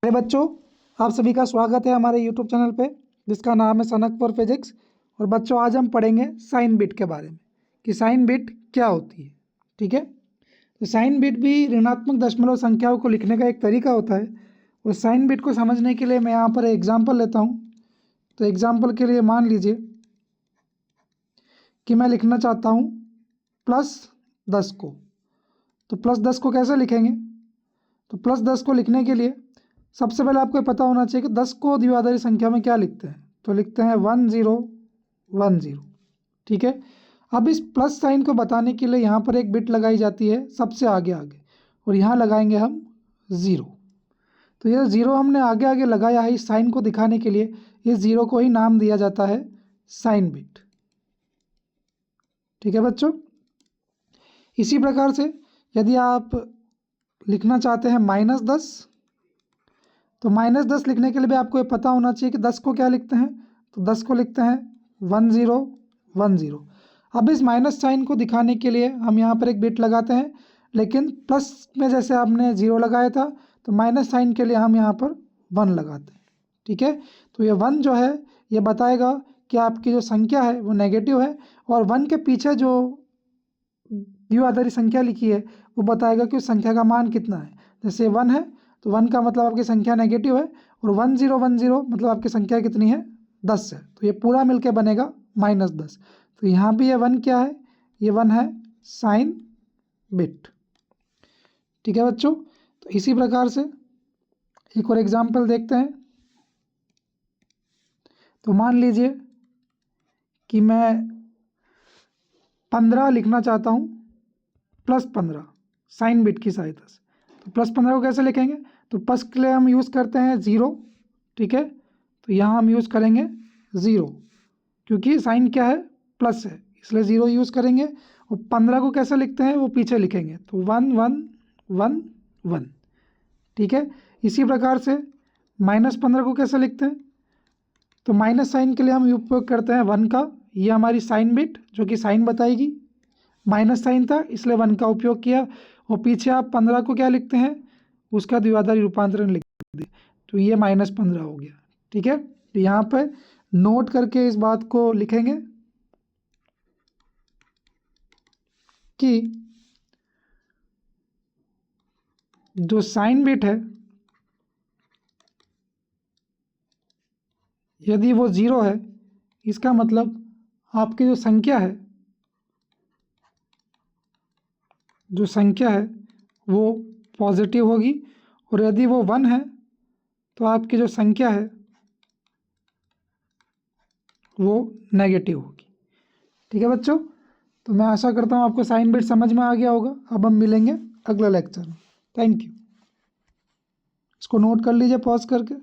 अरे बच्चों, आप सभी का स्वागत है हमारे यूट्यूब चैनल पे जिसका नाम है सनक फॉर फिजिक्स। और बच्चों, आज हम पढ़ेंगे साइन बिट के बारे में कि साइन बिट क्या होती है। ठीक है, तो साइन बिट भी ऋणात्मक दशमलव संख्याओं को लिखने का एक तरीका होता है। और साइन बिट को समझने के लिए मैं यहाँ पर एग्जाम्पल लेता हूँ। तो एग्जाम्पल के लिए मान लीजिए कि मैं लिखना चाहता हूँ +10 को। तो +10 को कैसे लिखेंगे? तो +10 को लिखने के लिए सबसे पहले आपको पता होना चाहिए कि 10 को द्विआधारी संख्या में क्या लिखते हैं। तो लिखते हैं 1 0 1 0। ठीक है, अब इस प्लस साइन को बताने के लिए यहाँ पर एक बिट लगाई जाती है सबसे आगे आगे, और यहाँ लगाएंगे हम 0। तो ये 0 हमने आगे आगे लगाया है इस साइन को दिखाने के लिए। इस 0 को ही नाम दिया जाता है साइन बिट। ठीक है बच्चों, इसी प्रकार से यदि आप लिखना चाहते हैं -10, तो -10 लिखने के लिए भी आपको ये पता होना चाहिए कि 10 को क्या लिखते हैं। तो 10 को लिखते हैं 1 0 1 0। अब इस माइनस साइन को दिखाने के लिए हम यहाँ पर एक बिट लगाते हैं, लेकिन प्लस में जैसे आपने 0 लगाया था तो माइनस साइन के लिए हम यहाँ पर 1 लगाते हैं। ठीक है, तो ये 1 जो है ये बताएगा कि आपकी जो संख्या है वो नेगेटिव है, और 1 के पीछे जो द्विआधारी संख्या लिखी है वो बताएगा कि उस संख्या का मान कितना है। जैसे 1 है तो 1 का मतलब आपकी संख्या नेगेटिव है, और 1 0 1 0 मतलब आपकी संख्या कितनी है, 10 है। तो ये पूरा मिलके बनेगा -10। तो यहाँ भी ये 1 क्या है, ये 1 है साइन बिट। ठीक है बच्चों, तो इसी प्रकार से एक और एग्जाम्पल देखते हैं। तो मान लीजिए कि मैं 15 लिखना चाहता हूँ +15 साइन बिट की सहायता से। तो +15 को कैसे लिखेंगे? तो प्लस के लिए हम यूज़ करते हैं 0। ठीक है, तो यहाँ हम यूज़ करेंगे 0 क्योंकि साइन क्या है, प्लस है, इसलिए 0 यूज़ करेंगे। और 15 को कैसे लिखते हैं वो पीछे लिखेंगे, तो 1 1 1 1। ठीक है, इसी प्रकार से -15 को कैसे लिखते हैं? तो माइनस साइन के लिए हम उपयोग करते हैं 1 का। ये हमारी साइन बिट जो कि साइन बताएगी, माइनस साइन था इसलिए 1 का उपयोग किया। और पीछे आप 15 को क्या लिखते हैं, उसका द्विआधारी रूपांतरण लिख दिए, तो ये -15 हो गया। ठीक है, तो यहाँ पर नोट करके इस बात को लिखेंगे कि जो साइन बिट है यदि वो 0 है, इसका मतलब आपकी जो संख्या है वो पॉजिटिव होगी, और यदि वो 1 है तो आपकी जो संख्या है वो नेगेटिव होगी। ठीक है बच्चों, तो मैं आशा करता हूँ आपको साइन बिट समझ में आ गया होगा। अब हम मिलेंगे अगले लेक्चर में। Thank you. इसको नोट कर लीजिए पॉज करके।